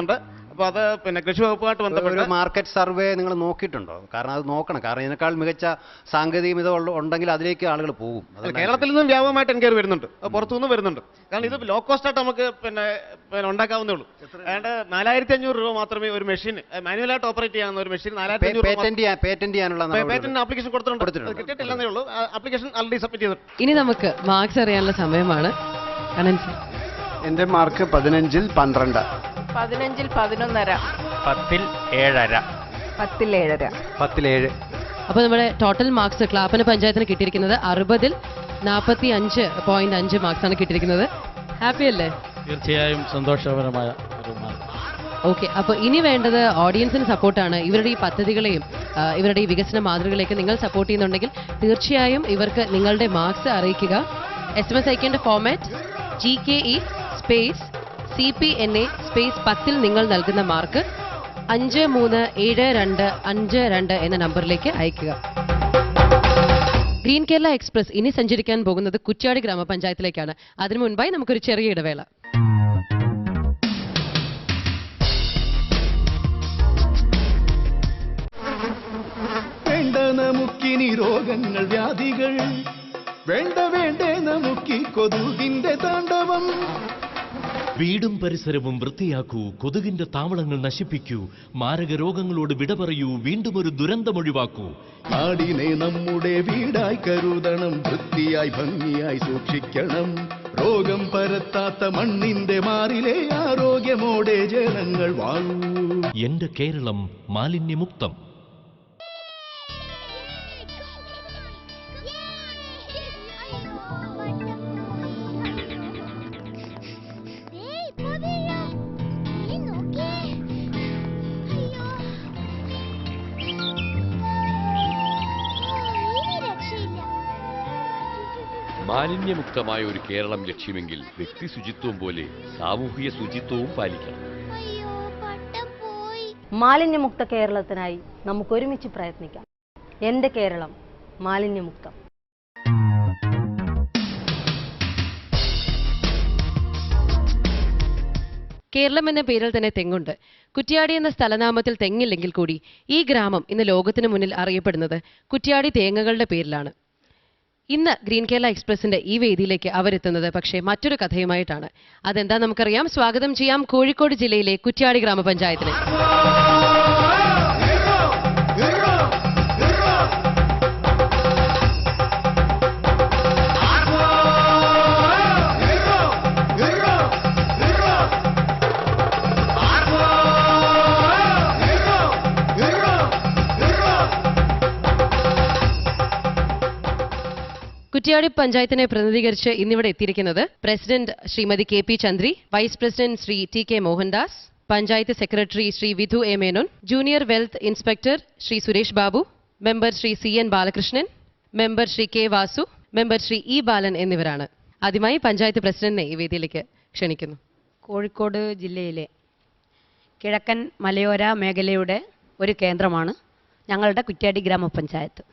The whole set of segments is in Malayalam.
അപ്പോൾ അത് പിന്നെ കൃഷി വകുപ്പുമായിട്ട് ബന്ധപ്പെട്ട് മാർക്കറ്റ് സർവേ നിങ്ങൾ നോക്കിയിട്ടുണ്ടോ? കാരണം അത് നോക്കണം. കാരണം ഇതിനേക്കാൾ മികച്ച സാങ്കേതികം ഇത് ഉണ്ടെങ്കിൽ അതിലേക്ക് ആളുകൾ പോകും. കേരളത്തിൽ നിന്നും വ്യാപകമായിട്ട് എൻക്വയറി വരുന്നുണ്ട്, പുറത്തുനിന്നും വരുന്നുണ്ട്. കാരണം ഇത് ലോ കോസ്റ്റ് ആയിട്ട് നമുക്ക് പിന്നെ ഉണ്ടാക്കാവുന്നേ ഉള്ളൂ. അതായത് 4500 രൂപ മാത്രമേ ഒരു മെഷീൻ മാനുവലായിട്ട് ഓപ്പറേറ്റ് ചെയ്യാവുന്ന ഒരു മെഷീൻ 4500 പേറ്റന്റ് ചെയ്യാനുള്ള പേറ്റന്റ് ആപ്ലിക്കേഷൻ കൊടുത്തിട്ടുണ്ട്. കിട്ടിയിട്ടില്ലെന്നേ ഉള്ളൂ. ആപ്ലിക്കേഷൻ ആൾറെഡി സബ്മിറ്റ് ചെയ്തിട്ടുണ്ട്. ഇനി നമുക്ക് മാർക്സ് അറിയാനുള്ള സമയമാണ്. എന്റെ മാർക്ക് 15-ൽ 12, 15-ൽ 11.5, 10-ൽ 7.5, 10-ൽ 7.5, 10-ൽ 7. അപ്പോൾ നമ്മുടെ ടോട്ടൽ മാർക്സ് ക്ലാപ്പന പഞ്ചായത്തിന് കിട്ടിയിരിക്കുന്നത് 60-ൽ 45.5 മാർക്സ് ആണ് കിട്ടിയിരിക്കുന്നത്. ഹാപ്പി അല്ലേ? തീർച്ചയായും സന്തോഷകരമായ ഒരു മാർക്ക്. ഓക്കെ, അപ്പോൾ ഇനി വേണ്ടത് ഓഡിയൻസിന് സപ്പോർട്ടാണ്. ഇവരുടെ ഈ പദ്ധതികളെയും ഇവരുടെ ഈ വികസന മാതൃകകളെയൊക്കെ നിങ്ങൾ സപ്പോർട്ട് ചെയ്യുന്നുണ്ടെങ്കിൽ തീർച്ചയായും ഇവർക്ക് നിങ്ങളുടെ മാർക്സ് അറിയിക്കുക. SMS അയക്കേണ്ട format GKE space CPNA space 10-ൽ നിങ്ങൾ നൽകുന്ന മാർക്ക് 537252 എന്ന നമ്പറിലേക്ക് അയക്കുക. ഗ്രീൻ കേരള എക്സ്പ്രസ് ഇനി സഞ്ചരിക്കാൻ പോകുന്നത് കുറ്റ്യാടി ഗ്രാമപഞ്ചായത്തിലേക്കാണ്. അതിനു മുൻപായി നമുക്കൊരു ചെറിയ ഇടവേള. വേണ്ട നമുക്കിനി രോഗങ്ങൾ വ്യാധികൾ, വേണ്ട വേണ്ടേ നമുക്കി കൊതുകിന്റെ താണ്ഡവം. വീടും പരിസരവും വൃത്തിയാക്കൂ, കൊതുകിന്റെ താവളങ്ങൾ നശിപ്പിക്കൂ, മാരക രോഗങ്ങളോട് വിട പറയൂ, വീണ്ടും ഒരു ദുരന്തമൊഴിവാക്കൂ. നാടിനെ നമ്മുടെ വീടായി കരുതണം, വൃത്തിയായി ഭംഗിയായി സൂക്ഷിക്കണം. രോഗം പരത്താത്ത മണ്ണിന്റെ മാറിലെ ആരോഗ്യമോടെ ജനങ്ങൾ വാഴൂ. എന്റെ കേരളം മാലിന്യമുക്തം. മാലിന്യമുക്തമായ ഒരു കേരളം ലക്ഷ്യമെങ്കിൽ വ്യക്തി ശുചിത്വം പോലെ സാമൂഹിക ശുചിത്വവും പാലിക്കണം. മാലിന്യമുക്ത കേരളത്തിനായി നമുക്ക് ഒരുമിച്ച് പ്രയത്നിക്കാം. എന്റെ കേരളം മാലിന്യമുക്തം. കേരളം എന്ന പേരിൽ തന്നെ തെങ്ങുണ്ട്. കുറ്റ്യാടി എന്ന സ്ഥലനാമത്തിൽ തെങ്ങില്ലെങ്കിൽ കൂടി ഈ ഗ്രാമം ഇന്ന് ലോകത്തിന് മുന്നിൽ അറിയപ്പെടുന്നത് കുറ്റ്യാടി തേങ്ങകളുടെ പേരിലാണ്. ഇന്ന് ഗ്രീൻ കേരള എക്സ്പ്രസിന്റെ ഈ വേദിയിലേക്ക് അവരെത്തുന്നത് പക്ഷേ മറ്റൊരു കഥയുമായിട്ടാണ്. അതെന്താ നമുക്കറിയാം. സ്വാഗതം ചെയ്യാം കോഴിക്കോട് ജില്ലയിലെ കുറ്റ്യാടി ഗ്രാമപഞ്ചായത്തിലെ കുറ്റ്യാടി പഞ്ചായത്തിനെ പ്രതിനിധീകരിച്ച് ഇന്നിവിടെ എത്തിയിരിക്കുന്നത് president Shrimati KP Chandri, vice president Shri TK Mohandas, panchayat secretary Shri Vidhu A Menon, junior wealth inspector Shri Suresh Babu, member Shri CN Balakrishnan, member Shri K Vasu, member Shri E Balan എന്നിവരാണ്. ആദ്യമായി പഞ്ചായത്ത് പ്രസിഡന്റിനെ ഈ വേദിയിലേക്ക് ക്ഷണിക്കുന്നു. കോഴിക്കോട് ജില്ലയിലെ കിഴക്കൻ മലയോര മേഖലയുടെ ഒരു കേന്ദ്രമാണ് ഞങ്ങളുടെ കുറ്റ്യാടി ഗ്രാമപഞ്ചായത്ത്.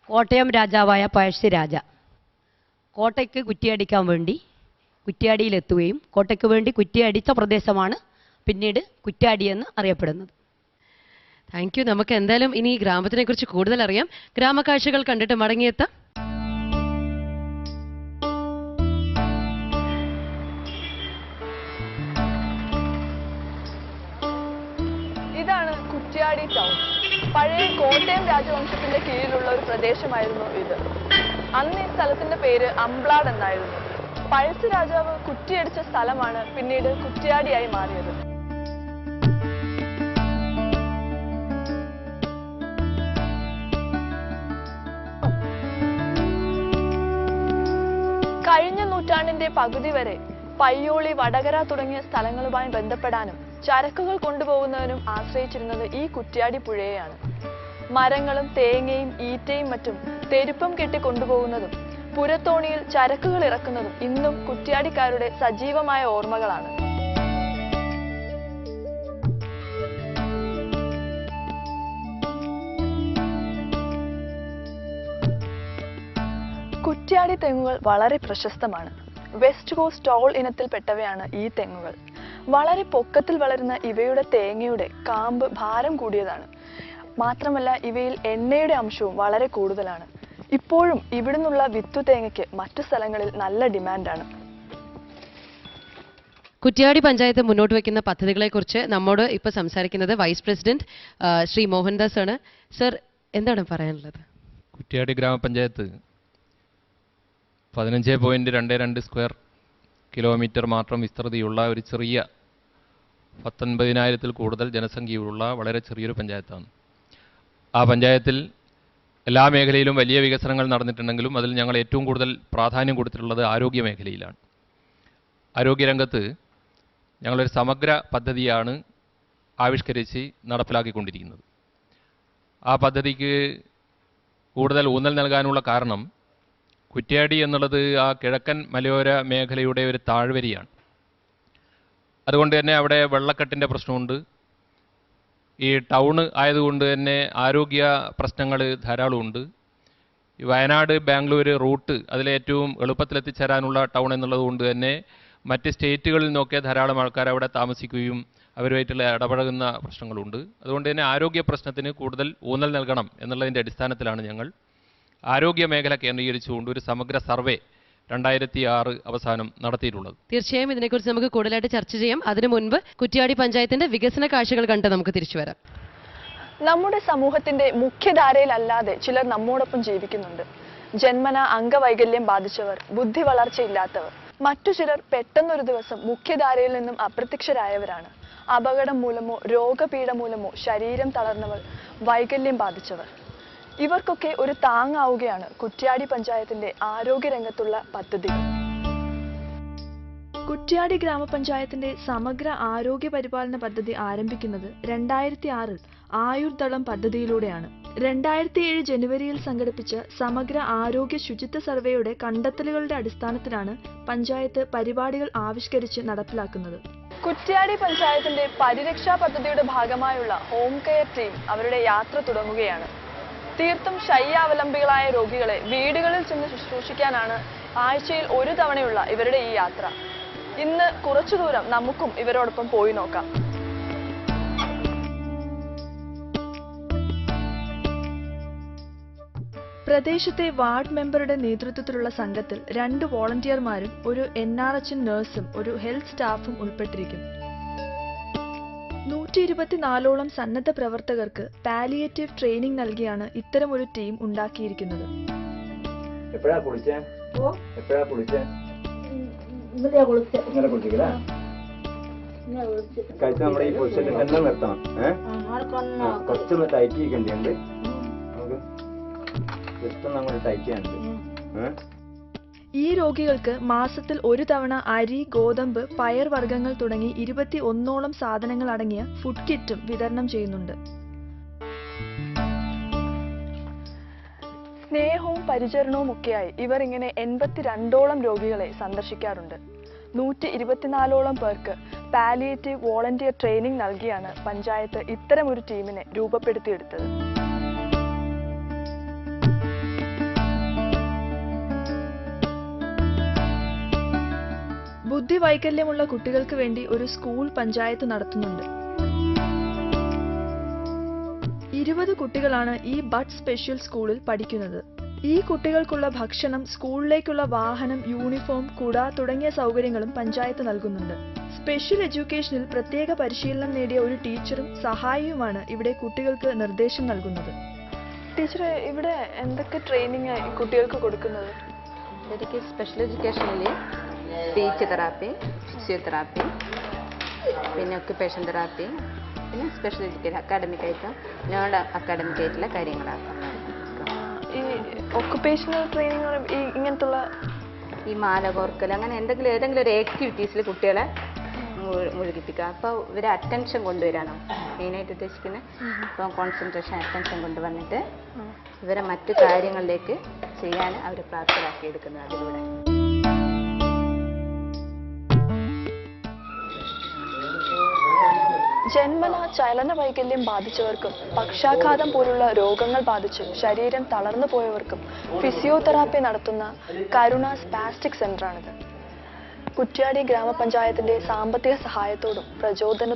കോട്ടയം രാജാവായ പഴശ്ശിരാജ കോട്ടയ്ക്ക് കുറ്റിയടിക്കാൻ വേണ്ടി കുറ്റ്യാടിയിലെത്തുകയും കോട്ടയ്ക്ക് വേണ്ടി കുറ്റിയടിച്ച പ്രദേശമാണ് പിന്നീട് കുറ്റ്യാടി എന്ന് അറിയപ്പെടുന്നത്. Thank you. നമുക്ക് എന്തായാലും ഇനി ഈ ഗ്രാമത്തിനെ കുറിച്ച് കൂടുതൽ അറിയാം. ഗ്രാമകാഴ്ചകൾ കണ്ടിട്ട് മടങ്ങിയെത്താം. ഇതാണ് കുറ്റ്യാടി ടൗൺ. പഴയ കോട്ടയം രാജവംശത്തിന്റെ കീഴിലുള്ള ഒരു പ്രദേശമായിരുന്നു ഇത്. അന്ന് ഈ സ്ഥലത്തിന്റെ പേര് അമ്പ്ലാഡ് എന്നായിരുന്നു. പഴശ്ശി രാജാവ് കുറ്റിയടിച്ച സ്ഥലമാണ് പിന്നീട് കുറ്റ്യാടിയായി മാറിയത്. കഴിഞ്ഞ നൂറ്റാണ്ടിന്റെ പകുതി വരെ പയ്യോളി, വടകര തുടങ്ങിയ സ്ഥലങ്ങളുമായി ബന്ധപ്പെടാനും ചരക്കുകൾ കൊണ്ടുപോകുന്നതിനും ആശ്രയിച്ചിരുന്നത് ഈ കുറ്റ്യാടി പുഴയെയാണ്. മരങ്ങളും തേങ്ങയും ഈറ്റയും മറ്റും തെരുപ്പം കെട്ടി കൊണ്ടുപോകുന്നതും പുരത്തോണിയിൽ ചരക്കുകൾ ഇറക്കുന്നതും ഇന്നും കുറ്റ്യാടിക്കാരുടെ സജീവമായ ഓർമ്മകളാണ്. കുറ്റ്യാടി തെങ്ങുകൾ വളരെ പ്രശസ്തമാണ്. വെസ്റ്റ് കോസ്റ്റ് ടോൾ ഇനത്തിൽപ്പെട്ടവയാണ് ഈ തെങ്ങുകൾ. വളരെ പൊക്കത്തിൽ വളരുന്ന ഇവയുടെ തേങ്ങയുടെ കാമ്പ് ഭാരം കൂടിയതാണ്. മാത്രമല്ല ഇവയിൽ എണ്ണയുടെ അംശവും വളരെ കൂടുതലാണ്. ഇപ്പോഴും ഇവിടുന്നുള്ള വിത്തു തേങ്ങയ്ക്ക് മറ്റു സ്ഥലങ്ങളിൽ നല്ല ഡിമാൻഡാണ്. കുറ്റ്യാടി പഞ്ചായത്ത് മുന്നോട്ട് വയ്ക്കുന്ന പദ്ധതികളെക്കുറിച്ച് നമ്മോട് ഇപ്പോൾ സംസാരിക്കുന്നത് വൈസ് പ്രസിഡന്റ് ശ്രീ മോഹൻദാസ് ആണ്. സർ, എന്താണ് പറയാനുള്ളത്? കുറ്റ്യാടി ഗ്രാമപഞ്ചായത്ത് 15.22 സ്ക്വയർ കിലോമീറ്റർ മാത്രം വിസ്തൃതിയുള്ള ഒരു ചെറിയ 19,000-ൽ കൂടുതൽ ജനസംഖ്യയുള്ള വളരെ ചെറിയൊരു പഞ്ചായത്താണ്. ആ പഞ്ചായത്തിൽ എല്ലാ മേഖലയിലും വലിയ വികസനങ്ങൾ നടന്നിട്ടുണ്ടെങ്കിലും അതിൽ ഞങ്ങൾ ഏറ്റവും കൂടുതൽ പ്രാധാന്യം കൊടുത്തിട്ടുള്ളത് ആരോഗ്യ മേഖലയിലാണ്. ആരോഗ്യരംഗത്ത് ഞങ്ങളൊരു സമഗ്ര പദ്ധതിയാണ് ആവിഷ്കരിച്ച് നടപ്പിലാക്കിക്കൊണ്ടിരിക്കുന്നത്. ആ പദ്ധതിക്ക് കൂടുതൽ ഊന്നൽ നൽകാനുള്ള കാരണം കുറ്റ്യാടി എന്നുള്ളത് ആ കിഴക്കൻ മലയോര മേഖലയുടെ ഒരു താഴ്വരയാണ്. അതുകൊണ്ട് തന്നെ അവിടെ വെള്ളക്കെട്ടിൻ്റെ പ്രശ്നമുണ്ട്. ഈ ടൗണ് ആയതുകൊണ്ട് തന്നെ ആരോഗ്യ പ്രശ്നങ്ങൾ ധാരാളമുണ്ട്. ഈ വയനാട് ബാംഗ്ലൂർ റൂട്ട് അതിലേറ്റവും എളുപ്പത്തിലെത്തിച്ചേരാനുള്ള ടൗൺ എന്നുള്ളത് കൊണ്ട് തന്നെ മറ്റ് സ്റ്റേറ്റുകളിൽ നിന്നൊക്കെ ധാരാളം ആൾക്കാർ അവിടെ താമസിക്കുകയും അവരുമായിട്ടുള്ള ഇടപഴകുന്ന പ്രശ്നങ്ങളുണ്ട്. അതുകൊണ്ട് തന്നെ ആരോഗ്യ പ്രശ്നത്തിന് കൂടുതൽ ഊന്നൽ നൽകണം എന്നുള്ളതിൻ്റെ അടിസ്ഥാനത്തിലാണ് ഞങ്ങൾ ആരോഗ്യ മേഖല കേന്ദ്രീകരിച്ചുകൊണ്ട് ഒരു സമഗ്ര സർവേ 2006 അവസാനം നടത്തിയിട്ടുള്ളത്. തീർച്ചയായും ഇതിനെക്കുറിച്ച് നമുക്ക് കൂടുതലായിട്ട് ചർച്ച ചെയ്യാം. അതിനു മുൻപ് കുറ്റ്യാടി പഞ്ചായത്തിന്റെ വികസന കാഴ്ചകൾ കണ്ട് നമുക്ക് തിരിച്ചു വരാം. നമ്മുടെ സമൂഹത്തിന്റെ മുഖ്യധാരയിലല്ലാതെ ചിലർ നമ്മോടൊപ്പം ജീവിക്കുന്നുണ്ട്. ജന്മന അംഗവൈകല്യം ബാധിച്ചവർ, ബുദ്ധി വളർച്ചയില്ലാത്തവർ. മറ്റു ചിലർ പെട്ടെന്നൊരു ദിവസം മുഖ്യധാരയിൽ നിന്നും അപ്രത്യക്ഷരായവരാണ്. അപകടം മൂലമോ രോഗപീഠ മൂലമോ ശരീരം തളർന്നവർ, വൈകല്യം ബാധിച്ചവർ. ഇവർക്കൊക്കെ ഒരു താങ്ങാവുകയാണ് കുറ്റ്യാടി പഞ്ചായത്തിന്റെ ആരോഗ്യരംഗത്തുള്ള പദ്ധതികൾ. കുറ്റ്യാടി ഗ്രാമപഞ്ചായത്തിന്റെ സമഗ്ര ആരോഗ്യ പരിപാലന പദ്ധതി ആരംഭിക്കുന്നത് 2006 ആയുർദളം പദ്ധതിയിലൂടെയാണ്. 2007 ജനുവരിയിൽ സംഘടിപ്പിച്ച സമഗ്ര ആരോഗ്യ ശുചിത്വ സർവേയുടെ കണ്ടെത്തലുകളുടെ അടിസ്ഥാനത്തിലാണ് പഞ്ചായത്ത് പരിപാടികൾ ആവിഷ്കരിച്ച് നടപ്പിലാക്കുന്നത്. കുറ്റ്യാടി പഞ്ചായത്തിന്റെ പരിരക്ഷാ പദ്ധതിയുടെ ഭാഗമായുള്ള ഹോം കെയർ ടീം അവരുടെ യാത്ര തുടങ്ങുകയാണ്. തീർത്തും ശയ്യാവലംബികളായ രോഗികളെ വീടുകളിൽ ചെന്ന് ശുശ്രൂഷിക്കാനാണ് ആഴ്ചയിൽ ഒരു തവണയുള്ള ഇവരുടെ ഈ യാത്ര. ഇന്ന് കുറച്ചു ദൂരം നമുക്കും ഇവരോടൊപ്പം പോയി നോക്കാം. പ്രദേശത്തെ വാർഡ് മെമ്പറുടെ നേതൃത്വത്തിലുള്ള സംഘത്തിൽ 2 വോളണ്ടിയർമാരും ഒരു NRHN നഴ്സും ഒരു ഹെൽത്ത് സ്റ്റാഫും ഉൾപ്പെട്ടിരിക്കും. 124ഓളം സന്നദ്ധ പ്രവർത്തകർക്ക് പാലിയേറ്റീവ് ട്രെയിനിങ് നൽകിയാണ് ഇത്തരമൊരു ടീം ഉണ്ടാക്കിയിരിക്കുന്നത്. ഈ രോഗികൾക്ക് മാസത്തിൽ ഒരു തവണ അരി, ഗോതമ്പ്, പയർ വർഗ്ഗങ്ങൾ തുടങ്ങി 21ഓളം സാധനങ്ങൾ അടങ്ങിയ ഫുഡ് കിറ്റും വിതരണം ചെയ്യുന്നുണ്ട്. സ്നേഹവും പരിചരണവും ഒക്കെയായി ഇവർ ഇങ്ങനെ 82ഓളം രോഗികളെ സന്ദർശിക്കാറുണ്ട്. 124ഓളം പേർക്ക് പാലിയേറ്റീവ് വോളണ്ടിയർ ട്രെയിനിങ് നൽകിയാണ് പഞ്ചായത്ത് ഇത്തരമൊരു ടീമിനെ രൂപപ്പെടുത്തിയെടുത്തത്. ബുദ്ധിവൈകല്യമുള്ള കുട്ടികൾക്ക് വേണ്ടി ഒരു സ്കൂൾ പഞ്ചായത്ത് നടത്തുന്നുണ്ട്. 20 കുട്ടികളാണ് ഈ ബഡ് സ്പെഷ്യൽ സ്കൂളിൽ പഠിക്കുന്നത്. ഈ കുട്ടികൾക്കുള്ള ഭക്ഷണം, സ്കൂളിലേക്കുള്ള വാഹനം, യൂണിഫോം, കുട തുടങ്ങിയ സൗകര്യങ്ങളും പഞ്ചായത്ത് നൽകുന്നുണ്ട്. സ്പെഷ്യൽ എഡ്യൂക്കേഷനിൽ പ്രത്യേക പരിശീലനം നേടിയ ഒരു ടീച്ചറും സഹായിയുമാണ് ഇവിടെ കുട്ടികൾക്ക് നിർദ്ദേശം നൽകുന്നത്. ടീച്ചറെ, ഇവിടെ എന്തൊക്കെ ട്രെയിനിങ് കുട്ടികൾക്ക് കൊടുക്കുന്നത്? ശരിക്കും സ്പെഷ്യൽ എഡ്യൂക്കേഷനിൽ സ്പീച്ച് തെറാപ്പി, ഫിസിയോതെറാപ്പി, പിന്നെ ഒക്യുപ്പേഷൻ തെറാപ്പി, പിന്നെ സ്പെഷ്യൽ എഡ്യൂക്കേഷൻ അക്കാഡമിക്കായിട്ടും നോൺ അക്കാഡമിക്കായിട്ടുള്ള കാര്യങ്ങളാണ്. ഈ ഒക്യുപ്പേഷണൽ ട്രെയിനിങ് ഇങ്ങനത്തുള്ള ഈ മാല കോർക്കൽ അങ്ങനെ ഏതെങ്കിലും ഒരു ആക്ടിവിറ്റീസിൽ കുട്ടികളെ മുഴുകിപ്പിക്കുക. അപ്പോൾ ഇവരെ അറ്റൻഷൻ കൊണ്ടുവരാനോ മെയിനായിട്ട് ഉദ്ദേശിക്കുന്നത്. അപ്പോൾ കോൺസെൻട്രേഷൻ, അറ്റൻഷൻ കൊണ്ടുവന്നിട്ട് ഇവരെ മറ്റു കാര്യങ്ങളിലേക്ക് ചെയ്യാൻ അവർ പ്രാപ്തരാക്കി എടുക്കുന്നത് അതിലൂടെ. ജന്മന ചലന വൈകല്യം ബാധിച്ചവർക്കും പക്ഷാഘാതം പോലുള്ള രോഗങ്ങൾ ബാധിച്ച് ശരീരം തളർന്നു പോയവർക്കും ഫിസിയോതെറാപ്പി നടത്തുന്ന കരുണ സ്പാസ്റ്റിക് സെന്ററാണിത്. കുറ്റ്യാടി ഗ്രാമപഞ്ചായത്തിന്റെ സാമ്പത്തിക സഹായത്തോടും പ്രചോദന